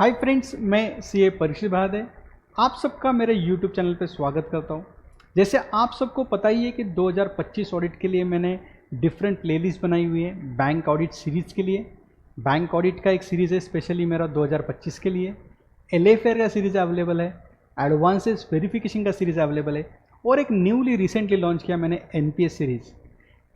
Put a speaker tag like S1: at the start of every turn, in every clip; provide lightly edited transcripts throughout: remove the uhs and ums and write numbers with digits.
S1: Hi friends, मैं CA Parikshit Bhardwaj आप सबका मेरे यूट्यूब चैनल पे स्वागत करता हूँ। जैसे आप सबको पता ही है कि 2025 ऑडिट के लिए मैंने डिफरेंट प्लेलिस्ट बनाई हुई है। बैंक ऑडिट सीरीज़ के लिए बैंक ऑडिट का एक सीरीज़ है स्पेशली मेरा 2025 के लिए। LFR का सीरीज़ अवेलेबल है, एडवांसेस वेरिफिकेशन का सीरीज़ अवेलेबल है और एक न्यूली रिसेंटली लॉन्च किया मैंने NPS सीरीज़।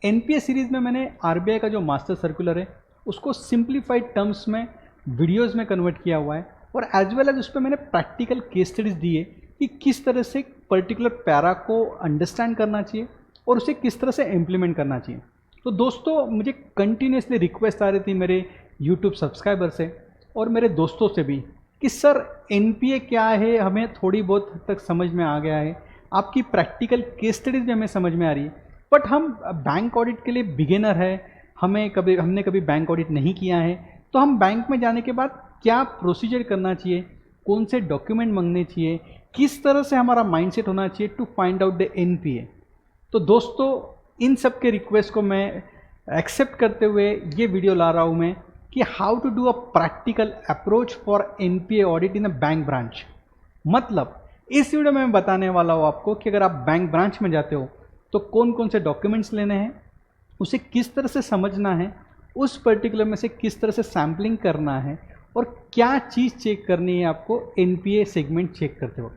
S1: NPS सीरीज़ में मैंने RBI का जो मास्टर सर्कुलर है उसको सिंप्लीफाइड टर्म्स में वीडियोस में कन्वर्ट किया हुआ है और एज वेल एज उस पर मैंने प्रैक्टिकल केस स्टडीज दिए कि किस तरह से पर्टिकुलर पैरा को अंडरस्टैंड करना चाहिए और उसे किस तरह से इम्प्लीमेंट करना चाहिए। तो दोस्तों, मुझे कंटिन्यूसली रिक्वेस्ट आ रही थी मेरे यूट्यूब सब्सक्राइबर से और मेरे दोस्तों से भी कि सर NPA क्या है, हमें थोड़ी बहुत हद तक समझ में आ गया है, आपकी प्रैक्टिकल केस स्टडीज भी हमें समझ में आ रही है, बट हम बैंक ऑडिट के लिए बिगिनर है, हमने कभी बैंक ऑडिट नहीं किया है, तो हम बैंक में जाने के बाद क्या प्रोसीजर करना चाहिए, कौन से डॉक्यूमेंट मांगने चाहिए, किस तरह से हमारा माइंडसेट होना चाहिए to find out the NPA। तो दोस्तों, इन सब के रिक्वेस्ट को मैं एक्सेप्ट करते हुए ये वीडियो ला रहा हूँ मैं कि how to do a practical approach for NPA audit in a bank branch. मतलब इस वीडियो में मैं बताने वाला हूँ आपको कि अगर आप बैंक ब्रांच में जाते हो तो कौन कौन से डॉक्यूमेंट्स लेने हैं, उसे किस तरह से समझना है, उस पर्टिकुलर में से किस तरह से सैम्पलिंग करना है और क्या चीज़ चेक करनी है आपको NPA सेगमेंट चेक करते हो।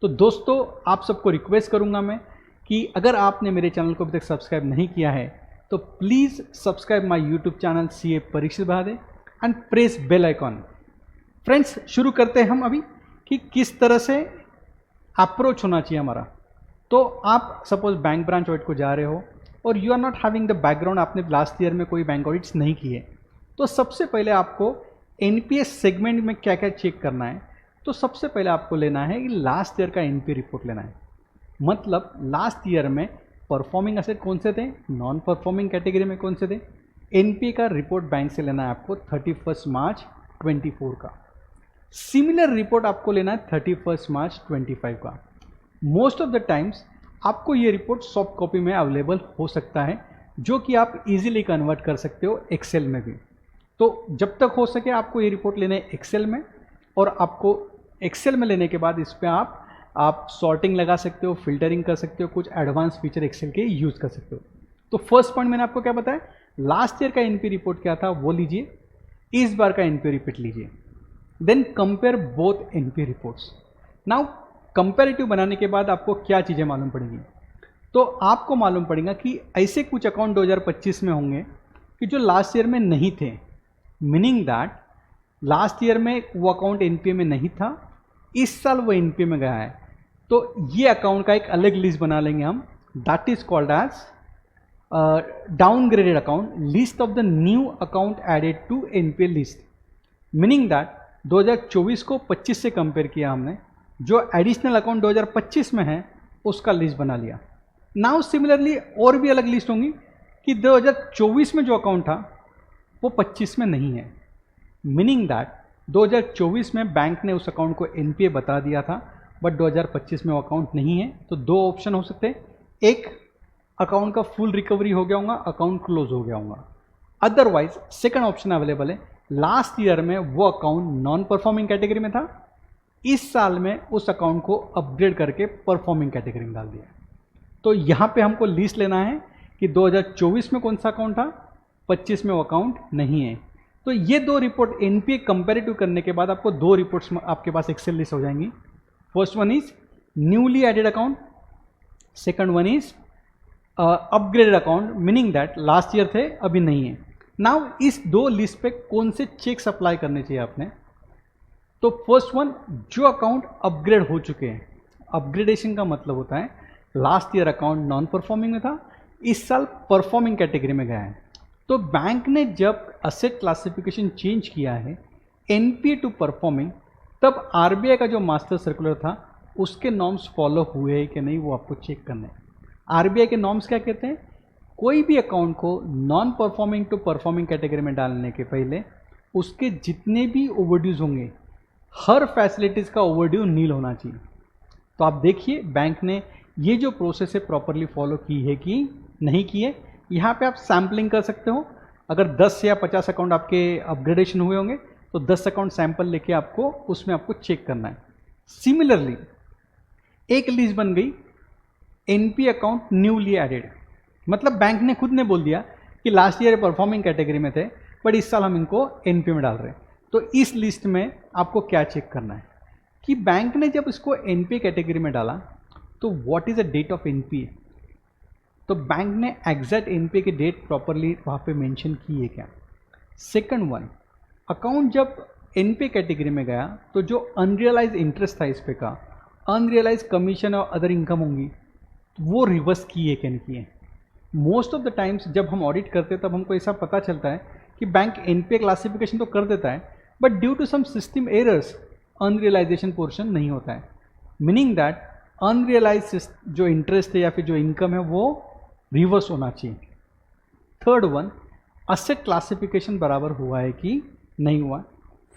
S1: तो दोस्तों, आप सबको रिक्वेस्ट करूंगा मैं कि अगर आपने मेरे चैनल को अभी तक सब्सक्राइब नहीं किया है तो please subscribe my YouTube channel CA Parikshit Bhardwaj and press bell icon. Friends, शुरू करते हैं हम अभी कि किस तरह से अप्रोच होना चाहिए हमारा। तो आप सपोज बैंक ब्रांच ऑडिट को जा रहे हो और you are not having the background, आपने लास्ट ईयर में कोई बैंक ऑडिट्स नहीं किए, तो सबसे पहले आपको NPS सेगमेंट में क्या क्या चेक करना है। तो सबसे पहले आपको लेना है कि लास्ट ईयर का NPA रिपोर्ट लेना है। मतलब लास्ट ईयर में परफॉर्मिंग असेट कौन से थे, नॉन परफॉर्मिंग कैटेगरी में कौन से थे, NPA का रिपोर्ट बैंक से लेना है आपको 31 मार्च 24 का। सिमिलर रिपोर्ट आपको लेना है 31 मार्च 25 का। मोस्ट ऑफ द टाइम्स आपको ये रिपोर्ट सॉफ्ट कॉपी में अवेलेबल हो सकता है, जो कि आप इजीली कन्वर्ट कर सकते हो एक्सेल में भी। तो जब तक हो सके आपको ये रिपोर्ट लेना है एक्सेल में, और आपको एक्सेल में लेने के बाद इस पर आप सॉर्टिंग लगा सकते हो, फिल्टरिंग कर सकते हो, कुछ एडवांस फीचर एक्सेल के यूज़ कर सकते हो। तो फर्स्ट पॉइंट मैंने आपको क्या बताया, लास्ट ईयर का NPA रिपोर्ट क्या था वो लीजिए, इस बार का NPA रिपोर्ट लीजिए, then compare both NPA reports. Now comparative बनाने के बाद आपको क्या चीज़ें मालूम पड़ेंगी, तो आपको मालूम पड़ेगा कि ऐसे कुछ अकाउंट 2025 में होंगे कि जो लास्ट ईयर में नहीं थे, मीनिंग दैट लास्ट ईयर में वो अकाउंट NPA में नहीं था, इस साल वो NPA में गया है। तो ये अकाउंट का एक अलग लिस्ट बना लेंगे हम, that is called as downgraded account, list of the new account added to NPA list. Meaning that 2024 को 25 से कंपेयर किया हमने, जो एडिशनल अकाउंट 2025 में है उसका लिस्ट बना लिया। नाउ सिमिलरली और भी अलग लिस्ट होंगी कि 2024 में जो अकाउंट था वो 25 में नहीं है, मीनिंग दैट 2024 में बैंक ने उस अकाउंट को NPA बता दिया था बट 2025 में वो अकाउंट नहीं है। तो दो ऑप्शन हो सकते हैं, एक अकाउंट का फुल रिकवरी हो गया होगा, अकाउंट क्लोज हो गया होगा। अदरवाइज सेकंड ऑप्शन अवेलेबल है, लास्ट ईयर में वो अकाउंट नॉन परफॉर्मिंग कैटेगरी में था, इस साल में उस अकाउंट को अपग्रेड करके परफॉर्मिंग कैटेगरी में डाल दिया। तो यहाँ पे हमको लिस्ट लेना है कि 2024 में कौन सा अकाउंट था, 25 में वो अकाउंट नहीं है। तो ये दो रिपोर्ट NPA कंपैरेटिव करने के बाद आपको दो रिपोर्ट्स आपके पास एक्सेल लिस्ट हो जाएंगी। First one is newly added account, second one is upgraded account, meaning that last year थे अभी नहीं है। नाउ इस दो लिस्ट पे कौन से चेक्स अप्लाई करने चाहिए आपने। तो फर्स्ट वन, जो अकाउंट अपग्रेड हो चुके हैं, अपग्रेडेशन का मतलब होता है last year account non performing में था, इस साल परफॉर्मिंग कैटेगरी में गया है। तो बैंक ने जब असेट क्लासिफिकेशन चेंज किया है NPA टू परफॉर्मिंग, तब RBI का जो मास्टर सर्कुलर था उसके नॉर्म्स फॉलो हुए हैं कि नहीं वो आपको चेक करना है। RBI के नॉर्म्स क्या कहते हैं, कोई भी अकाउंट को non performing to performing category में डालने के पहले उसके जितने भी ओवरड्यूज होंगे, हर फैसिलिटीज़ का ओवरड्यू नील होना चाहिए। तो आप देखिए बैंक ने ये जो प्रोसेस है प्रॉपरली फॉलो की है कि नहीं की है। यहाँ पे आप सैम्पलिंग कर सकते हो, अगर 10 या 50 अकाउंट आपके अपग्रेडेशन हुए होंगे तो 10 अकाउंट सैंपल लेके आपको उसमें आपको चेक करना है। सिमिलरली एक लिस्ट बन गई एनपी अकाउंट न्यूली एडेड, मतलब बैंक ने खुद ने बोल दिया कि लास्ट ईयर परफॉर्मिंग कैटेगरी में थे बट इस साल हम इनको एनपी में डाल रहे हैं। तो इस लिस्ट में आपको क्या चेक करना है कि बैंक ने जब इसको एनपी कैटेगरी में डाला तो what is the date of NP, तो बैंक ने एग्जैक्ट एनपी की डेट प्रॉपरली वहाँ पे मेंशन की है क्या। सेकंड वन, अकाउंट जब एनपी कैटेगरी में गया तो जो अनरियलाइज इंटरेस्ट था इस पे का, अनरियलाइज कमीशन और अदर इनकम होंगी वो रिवर्स की है क्या नहीं की है। मोस्ट ऑफ द टाइम्स जब हम ऑडिट करते हैं तब हमको ऐसा पता चलता है कि बैंक एनपीए क्लासिफिकेशन तो कर देता है but due to some system errors unrealisation portion नहीं होता है, मीनिंग दैट अनरियलाइज जो इंटरेस्ट है या फिर जो इनकम है वो रिवर्स होना चाहिए। थर्ड वन, असेट क्लासिफिकेशन बराबर हुआ है कि नहीं हुआ।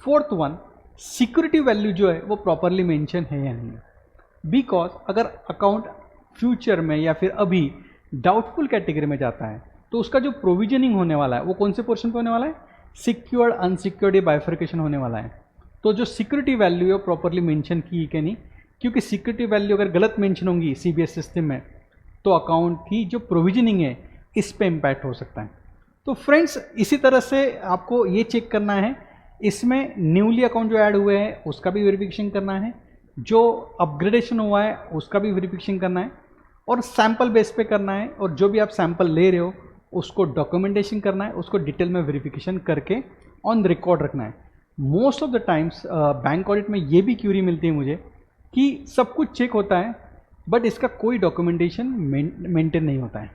S1: फोर्थ वन, सिक्योरिटी वैल्यू जो है वो प्रॉपरली मेंशन है या नहीं, बिकॉज अगर अकाउंट फ्यूचर में या फिर अभी डाउटफुल कैटेगरी में जाता है तो उसका जो प्रोविजनिंग होने वाला है वो कौन से पोर्शन पे होने वाला है, सिक्योर्ड अनसिक्योर्ड बाइफर्केशन होने वाला है। तो जो सिक्योरिटी वैल्यू है प्रॉपरली मेंशन की कि नहीं, क्योंकि सिक्योरिटी वैल्यू अगर गलत मेंशन होंगी सीबीएस सिस्टम में तो अकाउंट की जो प्रोविजनिंग है इस पे इम्पैक्ट हो सकता है। तो फ्रेंड्स इसी तरह से आपको ये चेक करना है, इसमें न्यूली अकाउंट जो ऐड हुए हैं उसका भी वेरिफिकेशन करना है, जो अपग्रेडेशन हुआ है उसका भी वेरिफिकेशन करना है और सैंपल बेस पे करना है, और जो भी आप सैंपल ले रहे हो उसको डॉक्यूमेंटेशन करना है, उसको डिटेल में वेरिफिकेशन करके ऑन रिकॉर्ड रखना है। Most of the times bank audit में ये भी क्यूरी मिलती है मुझे कि सब कुछ चेक होता है बट इसका कोई डॉक्यूमेंटेशन मेंटेन नहीं होता है।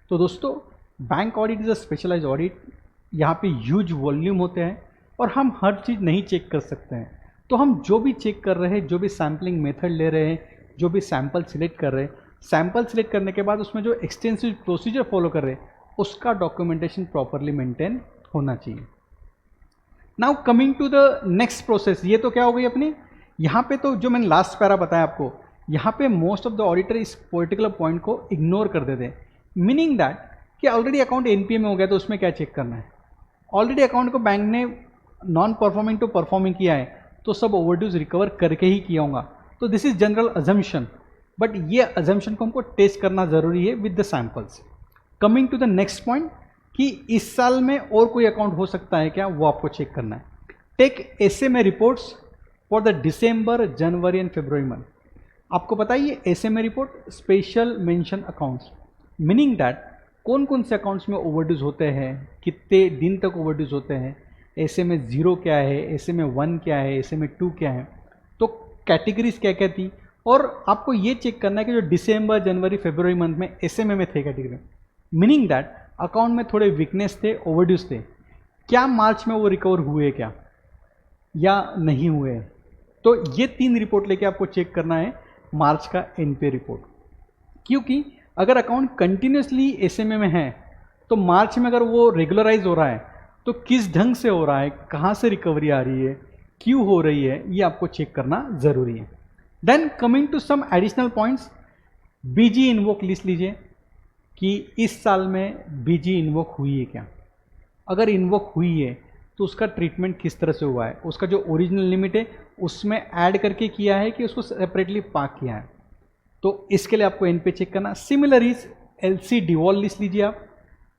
S1: तो दोस्तों bank audit is a specialised audit, यहाँ पे ह्यूज वॉल्यूम होते हैं और हम हर चीज़ नहीं चेक कर सकते हैं। तो हम जो भी चेक कर रहे हैं, जो भी सैम्पलिंग मेथड ले रहे हैं, जो भी सैंपल सिलेक्ट कर रहे हैं, सैंपल सिलेक्ट करने के बाद उसमें जो एक्सटेंसिव प्रोसीजर फॉलो कर रहे हैं उसका डॉक्यूमेंटेशन प्रॉपरली मेंटेन होना चाहिए। Now coming to the next process, ये तो क्या हो गई अपनी, यहाँ पे तो जो मैंने लास्ट पैरा बताया आपको, यहाँ पे मोस्ट ऑफ द ऑडिटर इस पर्टिकुलर पॉइंट को इग्नोर कर देते हैं, मीनिंग दैट कि ऑलरेडी अकाउंट एनपीए में हो गया तो उसमें क्या चेक करना है। ऑलरेडी अकाउंट को बैंक ने नॉन परफॉर्मिंग टू परफॉर्मिंग किया है तो सब ओवरड्यूज रिकवर करके ही किया होगा। तो this is general assumption, but ये अजम्पशन को हमको टेस्ट करना जरूरी है with the samples. Coming to the next point कि इस साल में और कोई अकाउंट हो सकता है क्या, वो आपको चेक करना है। Take SMA reports for the December, January and February month. आपको पता ही है SMA report special mention accounts, meaning that कौन कौन से अकाउंट्स में ओवरड्यूज होते हैं, कितने दिन तक ओवरड्यूज होते हैं, एसएमए 0 क्या है, एसएमए 1 क्या है, एसएमए 2 क्या है, तो कैटेगरीज क्या क्या थी। और आपको ये चेक करना है कि जो दिसंबर, जनवरी, फरवरी मंथ में एसएमए में थे कैटेगरी, मीनिंग दैट अकाउंट में थोड़े वीकनेस थे, ओवरड्यूज थे, क्या मार्च में वो रिकवर हुए क्या या नहीं हुए। तो ये 3 रिपोर्ट लेके आपको चेक करना है मार्च का एनपीए रिपोर्ट, क्योंकि अगर अकाउंट कंटिन्यूसली एसएमए में है तो मार्च में अगर वो रेगुलराइज हो रहा है तो किस ढंग से हो रहा है, कहाँ से रिकवरी आ रही है, क्यों हो रही है, ये आपको चेक करना ज़रूरी है। Then coming to some additional points, BG invoke list लीजिए कि इस साल में बीजी इन्वोक हुई है क्या। अगर इन्वोक हुई है तो उसका ट्रीटमेंट किस तरह से हुआ है, उसका जो ओरिजिनल लिमिट है उसमें ऐड करके किया है कि उसको सेपरेटली पार्क किया है, तो इसके लिए आपको एनपीए चेक करना। Similar is LC devolve list लीजिए आप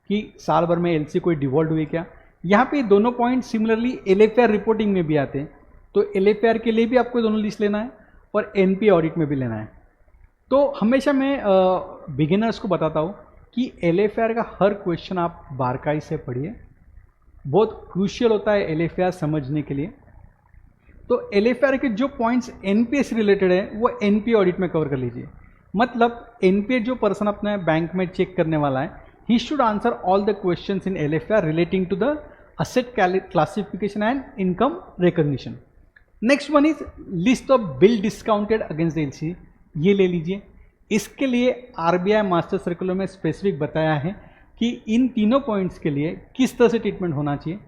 S1: कि साल भर में एलसी कोई डिवॉल्व हुई क्या। यहाँ पे दोनों पॉइंट सिमिलरली एलएफआर रिपोर्टिंग में भी आते हैं, तो एलएफआर के लिए भी आपको दोनों लिस्ट लेना है और एनपीए ऑडिट में भी लेना है। तो हमेशा मैं बिगिनर्स को बताता हूँ कि एलएफआर का हर क्वेश्चन आप बारकाई से पढ़िए, बहुत क्रूशियल होता है एलएफआर समझने के लिए। तो एलएफआर के जो पॉइंट्स एनपीए से रिलेटेड है वो एनपीए ऑडिट में कवर कर लीजिए। मतलब एनपीए जो पर्सन अपने बैंक में चेक करने वाला है, he should answer all the questions in LFR relating to the asset classification and income recognition. Next one is list of bill discounted against the LC, ये ले लीजिए। इसके लिए आरबीआई मास्टर सर्कुलर में स्पेसिफिक बताया है कि इन तीनों पॉइंट्स के लिए किस तरह से ट्रीटमेंट होना चाहिए।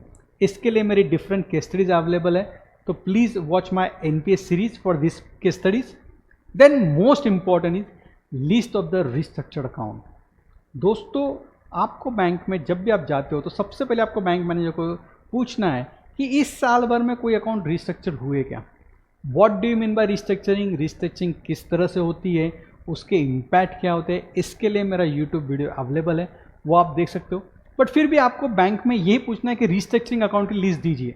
S1: इसके लिए मेरी डिफरेंट केस स्टडीज अवेलेबल है, तो please watch my NPS series for this case studies. Then most important is list of the restructured account. दोस्तों आपको बैंक में जब भी आप जाते हो तो सबसे पहले आपको बैंक मैनेजर को पूछना है कि इस साल भर में कोई अकाउंट रिस्ट्रक्चर हुए क्या। What do you mean by restructuring, restructuring किस तरह से होती है, उसके इम्पैक्ट क्या होते हैं, इसके लिए मेरा यूट्यूब वीडियो अवेलेबल है, वो आप देख सकते हो। बट फिर भी आपको बैंक में यही पूछना है कि रिस्ट्रक्चरिंग अकाउंट की लिस्ट दीजिए,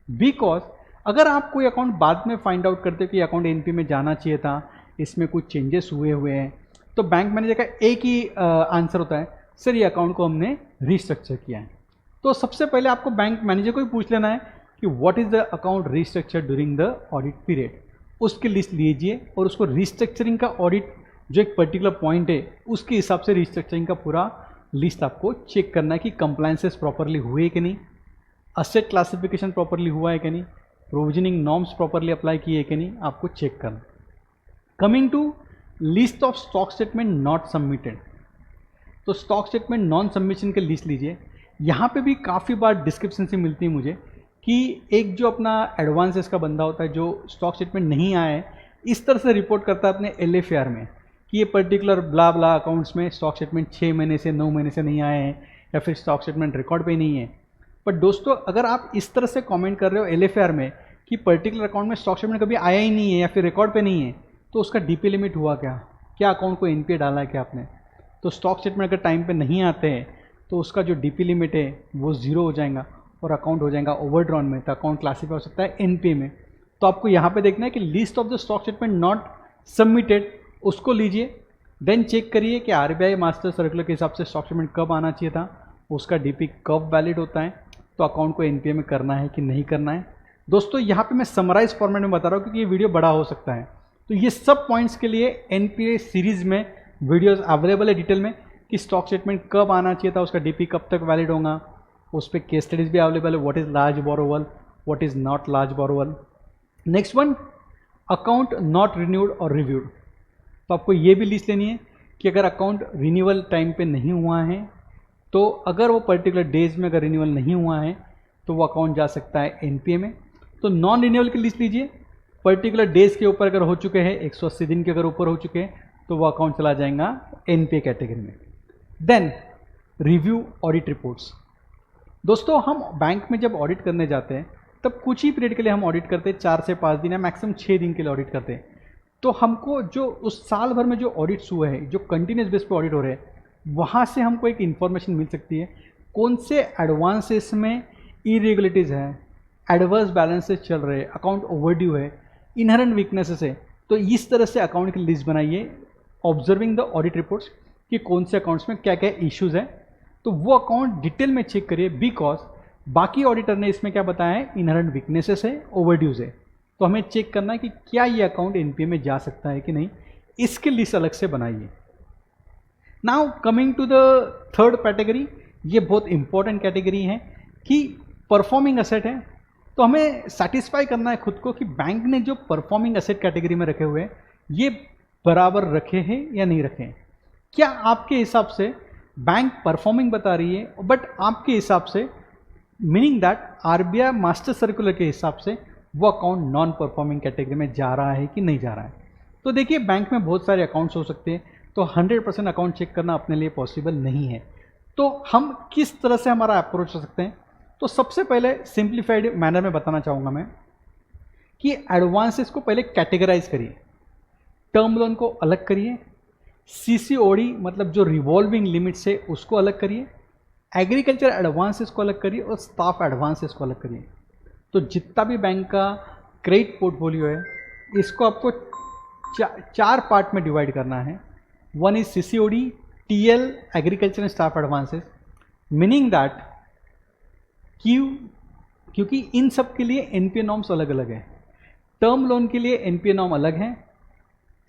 S1: बिकॉज अगर आप कोई अकाउंट बाद में फाइंड आउट करते हो कि अकाउंट एनपीए में जाना चाहिए था, इसमें कुछ चेंजेस हुए हैं, तो बैंक मैनेजर का एक ही आंसर होता है, सर ये अकाउंट को हमने रिस्ट्रक्चर किया है। तो सबसे पहले आपको बैंक मैनेजर को ही पूछ लेना है कि what is the account restructure during the audit period, उसकी लिस्ट लीजिए और उसको रिस्ट्रक्चरिंग का ऑडिट जो एक पर्टिकुलर पॉइंट है उसके हिसाब से रिस्ट्रक्चरिंग का पूरा लिस्ट आपको चेक करना है कि कंप्लायंसेस प्रॉपरली हुए कि नहीं, असेट क्लासिफिकेशन प्रॉपरली हुआ है कि नहीं, प्रोविजनिंग नॉर्म्स प्रॉपरली अप्लाई किए कि नहीं, आपको चेक करना। Coming to list of stock statement not submitted, तो स्टॉक स्टेटमेंट नॉन सबमिशन के लिस्ट लीजिए। यहाँ पे भी काफ़ी बार डिस्क्रिप्शन से मिलती है मुझे कि एक जो अपना एडवांसेस का बंदा होता है जो स्टॉक स्टेटमेंट नहीं आया है, इस तरह से रिपोर्ट करता है अपने LFAR में कि ये पर्टिकुलर ब्ला ब्ला अकाउंट्स में स्टॉक स्टेटमेंट 6 महीने से 9 महीने से नहीं आए हैं या फिर स्टॉक स्टेटमेंट रिकॉर्ड पे नहीं है। पर दोस्तों अगर आप इस तरह से कमेंट कर रहे हो LFAR में कि पर्टिकुलर अकाउंट में स्टॉक स्टेटमेंट कभी आया ही नहीं है या फिर रिकॉर्ड पे नहीं है, तो उसका DP लिमिट हुआ क्या अकाउंट को NPA डाला है क्या आपने। तो स्टॉक स्टेटमेंट अगर टाइम पे नहीं आते हैं तो उसका जो DP लिमिट है वो 0 हो जाएगा और अकाउंट हो जाएगा ओवरड्रॉन में, तो अकाउंट क्लासीफाई हो सकता है NPA में। तो आपको यहाँ पे देखना है कि list of the stock statement not submitted उसको लीजिए, देन चेक करिए कि RBI मास्टर सर्कुलर के हिसाब से स्टॉक स्टेटमेंट कब आना चाहिए था, उसका DP कब वैलिड होता है, तो अकाउंट को NPA में करना है कि नहीं करना है। दोस्तों यहाँ पे मैं समराइज फॉर्मेट में बता रहा हूँ क्योंकि ये वीडियो बड़ा हो सकता है, तो ये सब पॉइंट्स के लिए NPA सीरीज़ में वीडियोज़ अवेलेबल है डिटेल में कि स्टॉक स्टेटमेंट कब आना चाहिए था, उसका DP कब तक वैलिड होगा, उस पर केस स्टडीज़ भी अवेलेबल है, what is large borrowal, what is not large borrowal. Next one, account not renewed और रिव्यूड, तो आपको ये भी लिस्ट लेनी है कि अगर अकाउंट रिन्यूअल टाइम पे नहीं हुआ है, तो अगर वो पर्टिकुलर डेज में अगर रिन्यूअल नहीं हुआ है तो वो अकाउंट जा सकता है NPA में। तो नॉन रिन्यूअल की लिस्ट लीजिए, पर्टिकुलर डेज के ऊपर अगर हो चुके हैं, 180 दिन के अगर ऊपर हो चुके हैं, तो वो अकाउंट चला जाएगा NPA कैटेगरी में। देन रिव्यू ऑडिट रिपोर्ट्स, दोस्तों हम बैंक में जब ऑडिट करने जाते हैं तब कुछ ही पीरियड के लिए हम ऑडिट करते हैं, 4 से 5 दिन या मैक्सिमम 6 दिन के लिए ऑडिट करते हैं। तो हमको जो उस साल भर में जो ऑडिट्स हुए हैं, जो कंटिन्यूस बेस पे ऑडिट हो रहे हैं, वहाँ से हमको एक इन्फॉर्मेशन मिल सकती है कौन से एडवांसेस में इरेगुलरिटीज़ हैं, एडवर्स बैलेंसेस चल रहे हैं, अकाउंट ओवरड्यू है, इनहेरेंट वीकनेसेस है। तो इस तरह से अकाउंट की लिस्ट बनाइए ऑब्जर्विंग द ऑडिट रिपोर्ट्स कि कौन से अकाउंट्स में क्या क्या इश्यूज़ है, तो वो अकाउंट डिटेल में चेक करिए, बिकॉज बाकी ऑडिटर ने इसमें क्या बताया है, इनहेरेंट वीकनेसेस है, ओवरड्यूज है। तो हमें चेक करना है कि क्या ये अकाउंट NPA में जा सकता है कि नहीं, इसके लिस्ट अलग से बनाइए। Now coming to the third category, ये बहुत इंपॉर्टेंट कैटेगरी है कि परफॉर्मिंग असेट है। तो हमें सेटिस्फाई करना है खुद को कि बैंक ने जो परफॉर्मिंग असेट कैटेगरी में रखे हुए हैं ये बराबर रखे हैं या नहीं रखे हैं। क्या आपके हिसाब से बैंक परफॉर्मिंग बता रही है, बट आपके हिसाब से meaning that RBI master circular के हिसाब से वो अकाउंट नॉन परफॉर्मिंग कैटेगरी में जा रहा है कि नहीं जा रहा है। तो देखिए बैंक में बहुत सारे अकाउंट्स हो सकते हैं, तो 100% अकाउंट चेक करना अपने लिए पॉसिबल नहीं है। तो हम किस तरह से हमारा अप्रोच हो सकते हैं, तो सबसे पहले सिंप्लीफाइड मैनर में बताना चाहूँगा मैं कि एडवांसेस को पहले कैटेगराइज करिए, टर्म लोन को अलग करिए, CCOD मतलब जो रिवॉल्विंग लिमिट्स है उसको अलग करिए, एग्रीकल्चर एडवांसेस को अलग करिए और स्टाफ एडवांसेस को अलग करिए। तो जितना भी बैंक का क्रेडिट पोर्टफोलियो है इसको आपको चार पार्ट में डिवाइड करना है। One is CCOD, TL, agriculture and staff advances, meaning that क्योंकि इन सब के लिए NPA नॉर्म्स अलग अलग है। टर्म लोन के लिए NPA नॉर्म अलग है,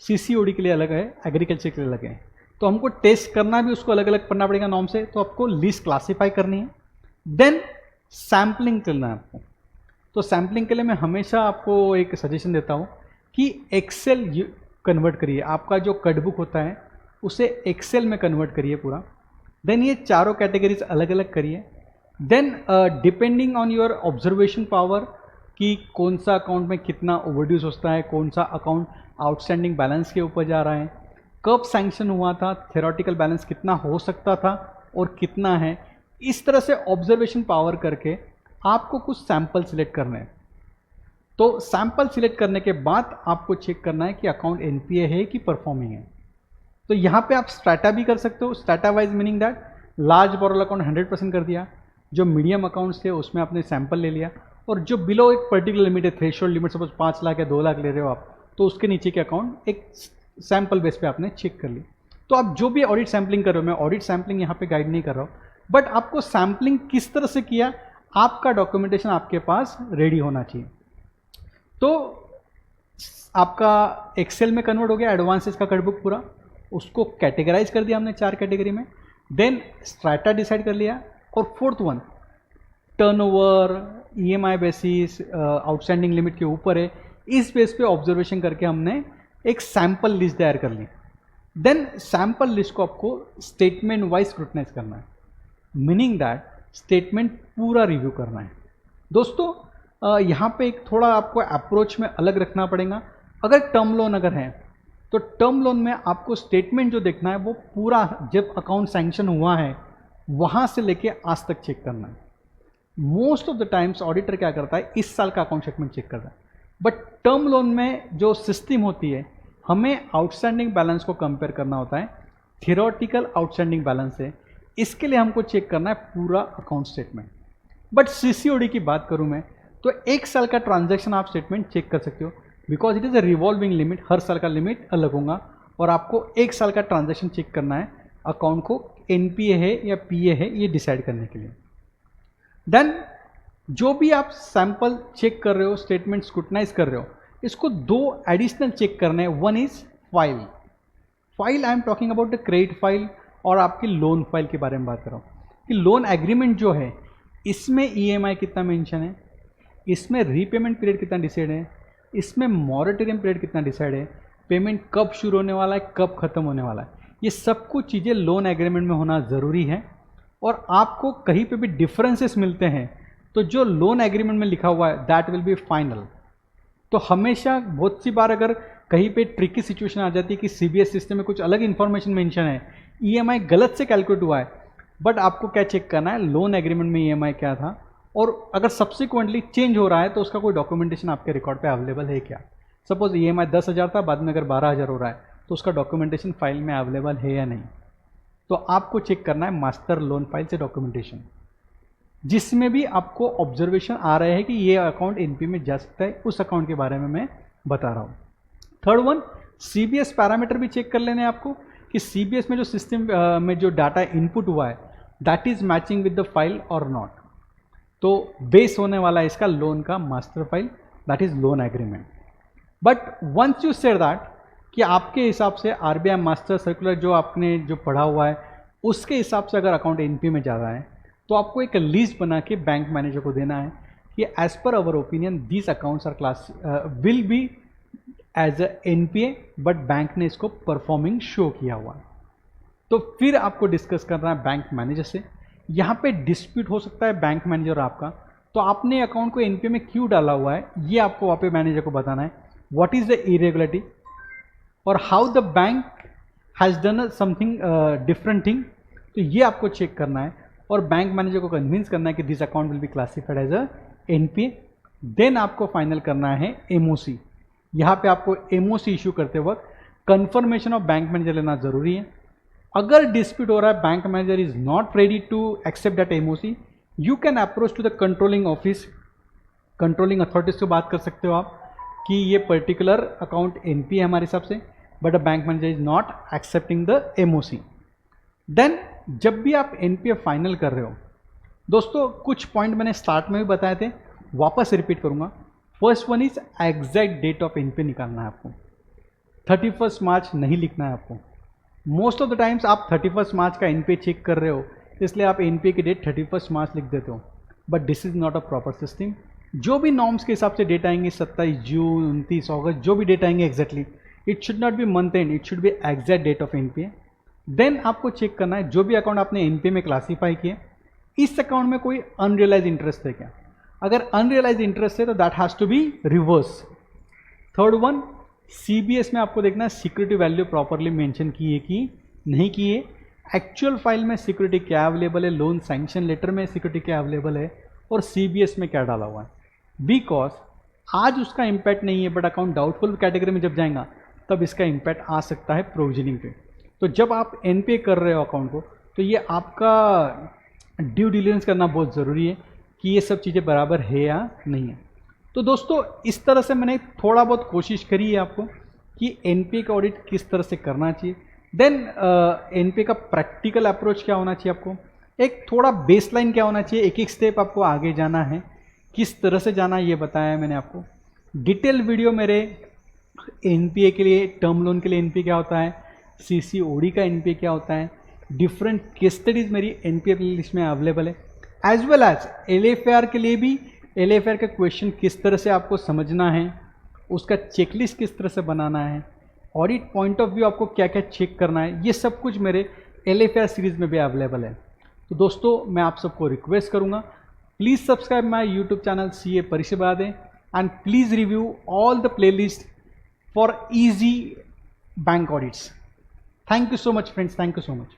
S1: CCOD के लिए अलग है, एग्रीकल्चर के लिए अलग है। तो हमको टेस्ट करना भी उसको अलग अलग पढ़ना पड़ेगा नॉर्म से, तो आपको लिस्ट क्लासीफाई करनी है। देन सैम्पलिंग करना है आपको। तो सैम्पलिंग के लिए मैं हमेशा आपको एक सजेशन देता हूँ कि एक्सेल कन्वर्ट करिए, आपका जो कट बुक होता है उसे एक्सेल में कन्वर्ट करिए पूरा। देन ये चारों कैटेगरीज अलग अलग करिए। Then depending on your observation power कि कौन सा अकाउंट में कितना ओवरड्यूज होता है, कौन सा अकाउंट आउटस्टैंडिंग बैलेंस के ऊपर जा रहा है, कब सैंक्शन हुआ था, थ्योरेटिकल बैलेंस कितना हो सकता था और कितना है, इस तरह से ऑब्जर्वेशन पावर करके आपको कुछ सैंपल सिलेक्ट करने हैं। तो सैंपल सिलेक्ट करने के बाद आपको चेक करना है कि अकाउंट एनपीए है कि परफॉर्मिंग है। तो यहाँ पे आप स्ट्रैटा भी कर सकते हो। Strata wise meaning that large borrowal account 100% कर दिया, जो मीडियम अकाउंट्स थे उसमें आपने सैंपल ले लिया, और जो बिलो एक पर्टिकुलर लिमिट है, थ्रेशोल्ड लिमिट सपोज 5 लाख या 2 लाख ले रहे हो आप, तो उसके नीचे के अकाउंट एक सैंपल बेस पे आपने चेक कर ली। तो आप जो भी ऑडिट सैम्पलिंग कर रहे हो, मैं ऑडिट सैम्पलिंग यहाँ पे गाइड नहीं कर रहा हूँ, बट आपको सैम्पलिंग किस तरह से किया, आपका डॉक्यूमेंटेशन आपके पास रेडी होना चाहिए। तो आपका एक्सेल में कन्वर्ट हो गया एडवांसेस का कट बुक पूरा, उसको कैटेगराइज कर दिया हमने 4 कैटेगरी में, देन स्ट्रैटा डिसाइड कर लिया, और fourth one turnover, EMI basis, outstanding limit के ऊपर है, इस बेस पे ऑब्जर्वेशन करके हमने एक सैंपल लिस्ट तैयार कर ली। देन सैंपल लिस्ट को आपको स्टेटमेंट वाइज स्क्रूटनाइज करना है, मीनिंग दैट स्टेटमेंट पूरा रिव्यू करना है। दोस्तों यहाँ पे एक थोड़ा आपको अप्रोच में अलग रखना पड़ेगा। अगर टर्म लोन अगर है तो टर्म लोन में आपको स्टेटमेंट जो देखना है वो पूरा जब अकाउंट सैंक्शन हुआ है वहाँ से लेके आज तक चेक करना है। Most of the times auditor क्या करता है, इस साल का अकाउंट स्टेटमेंट चेक करता है, बट टर्म लोन में जो सिस्टम होती है, हमें आउटस्टैंडिंग बैलेंस को कंपेयर करना होता है, थियोरेटिकल आउटस्टैंडिंग बैलेंस है, इसके लिए हमको चेक करना है पूरा अकाउंट स्टेटमेंट। बट सीसीओडी की बात करूं मैं तो 1 साल का ट्रांजैक्शन आप स्टेटमेंट चेक कर सकते हो, because it is a revolving limit, हर साल का लिमिट अलग होगा, और आपको 1 साल का ट्रांजैक्शन चेक करना है अकाउंट को एनपीए है या पीए है ये डिसाइड करने के लिए। देन जो भी आप सैंपल चेक कर रहे हो, स्टेटमेंट स्क्रूटनाइज कर रहे हो, इसको 2 एडिशनल चेक करने हैं। One is file. File I am talking about the credit file और आपकी लोन फाइल के बारे में बात कर रहा हूँ कि लोन एग्रीमेंट जो है इसमें ईएमआई कितना मेंशन है, इसमें रीपेमेंट पीरियड कितना डिसाइड है, इसमें मॉरेटोरियम पीरियड कितना डिसाइड है, पेमेंट कब शुरू होने वाला है, कब खत्म होने वाला है, ये सब कुछ चीज़ें लोन एग्रीमेंट में होना ज़रूरी है। और आपको कहीं पे भी डिफरेंसेस मिलते हैं तो जो लोन एग्रीमेंट में लिखा हुआ है दैट विल बी फाइनल। तो हमेशा बहुत सी बार अगर कहीं पे ट्रिकी सिचुएशन आ जाती है कि सीबीएस सिस्टम में कुछ अलग इन्फॉर्मेशन मेंशन है, ईएमआई गलत से कैलकुलेट हुआ है, बट आपको क्या चेक करना है, लोन एग्रीमेंट में ईएमआई क्या था, और अगर सब्सिक्वेंटली चेंज हो रहा है तो उसका कोई डॉक्यूमेंटेशन आपके रिकॉर्ड पे अवेलेबल है क्या। सपोज ईएमआई 10,000 था, बाद में अगर 12,000 हो रहा है तो उसका डॉक्यूमेंटेशन फाइल में अवेलेबल है या नहीं। तो आपको चेक करना है मास्टर लोन फाइल से डॉक्यूमेंटेशन, जिसमें भी आपको ऑब्जर्वेशन आ रहे हैं कि ये अकाउंट एनपी में जा सकता है, उस अकाउंट के बारे में मैं बता रहा हूँ। थर्ड वन, सीबीएस पैरामीटर भी चेक कर लेने हैं आपको कि सीबीएस में जो सिस्टम में जो डाटा इनपुट हुआ है that is matching with the file और नॉट। तो बेस होने वाला है इसका लोन का master file, that is loan agreement. But once you said that कि आपके हिसाब से आरबीआई मास्टर सर्कुलर जो आपने जो पढ़ा हुआ है उसके हिसाब से अगर अकाउंट एनपी में जा रहा है तो आपको एक लिस्ट बना के बैंक मैनेजर को देना है कि as per our opinion these accounts are class will be as a NPA, but bank ने इसको परफॉर्मिंग शो किया हुआ है। तो फिर आपको डिस्कस करना है बैंक मैनेजर से। यहाँ पे डिस्प्यूट हो सकता है बैंक मैनेजर आपका, तो आपने अकाउंट को एनपीए में क्यों डाला हुआ है ये आपको वहाँ पे मैनेजर को बताना है। व्हाट इज द इरेगुलरिटी और how the bank has done something different thing, तो ये आपको चेक करना है और बैंक मैनेजर को कन्विंस करना है कि this account will be classified as a NPA. Then आपको फाइनल करना है एमओसी। यहाँ पे आपको एमओसी इशू करते वक्त कंफर्मेशन ऑफ बैंक मैनेजर लेना जरूरी है। अगर डिस्प्यूट हो रहा है, bank manager is not ready to accept that MOC, you can approach to the controlling office, controlling authorities से बात कर सकते हो आप कि ये पर्टिकुलर अकाउंट एनपी है हमारे हिसाब से, but the bank manager is not accepting the MOC. Then जब भी आप एनपीए फाइनल कर रहे हो, दोस्तों कुछ पॉइंट मैंने स्टार्ट में भी बताए थे, वापस रिपीट करूंगा। First one is exact date of NPA निकालना है आपको। 31 मार्च नहीं लिखना है आपको। मोस्ट ऑफ द टाइम्स आप 31 मार्च का एनपीए चेक कर रहे हो, इसलिए आप एनपीए की डेट 31 मार्च लिख देते हो, but this is not a proper system. जो भी नॉर्म्स के हिसाब से डेट आएंगे 27 जून, 29 अगस्त, जो भी डेट आएंगे exactly, it should not be month end, it should be exact date of NPA. Then आपको चेक करना है जो भी अकाउंट आपने एनपीए में क्लासीफाई किए, इस अकाउंट में कोई अनरियलाइज इंटरेस्ट है क्या। अगर अनरियलाइज इंटरेस्ट है तो that has to be reverse. Third one, CBS में आपको देखना है सिक्योरिटी वैल्यू प्रॉपरली मेंशन की है कि नहीं की है, एक्चुअल फाइल में सिक्योरिटी क्या अवेलेबल है, लोन सैंक्शन लेटर में सिक्योरिटी क्या अवेलेबल है, और CBS में क्या डाला हुआ है, बिकॉज आज उसका इम्पैक्ट नहीं है, बट अकाउंट डाउटफुल कैटेगरी में जब जाएगा तब इसका इम्पैक्ट आ सकता है प्रोविजनिंग पे। तो जब आप NPA कर रहे हो अकाउंट को, तो ये आपका ड्यू डिलिजेंस करना बहुत ज़रूरी है कि ये सब चीज़ें बराबर है या नहीं है। तो दोस्तों इस तरह से मैंने थोड़ा बहुत कोशिश करी है आपको कि NPA का ऑडिट किस तरह से करना चाहिए, देन NPA का प्रैक्टिकल अप्रोच क्या होना चाहिए, आपको एक थोड़ा बेसलाइन क्या होना चाहिए, एक एक स्टेप आपको आगे जाना है, किस तरह से जाना है ये बताया है मैंने आपको। डिटेल वीडियो मेरे NPA के लिए, टर्म लोन के लिए NPA क्या होता है, CCOD का NPA क्या होता है, डिफरेंट केस स्टडीज़ मेरी NPA प्लेलिस्ट में अवेलेबल है, एज वेल एज LFR के लिए भी LFR का क्वेश्चन किस तरह से आपको समझना है, उसका चेकलिस्ट किस तरह से बनाना है, ऑडिट पॉइंट ऑफ व्यू आपको क्या क्या चेक करना है, ये सब कुछ मेरे LFR सीरीज़ में भी अवेलेबल है। तो दोस्तों मैं आप सबको रिक्वेस्ट करूँगा, please subscribe my YouTube channel CA परिषद and please review all the playlist for easy bank audits. Thank you so much friends, thank you so much.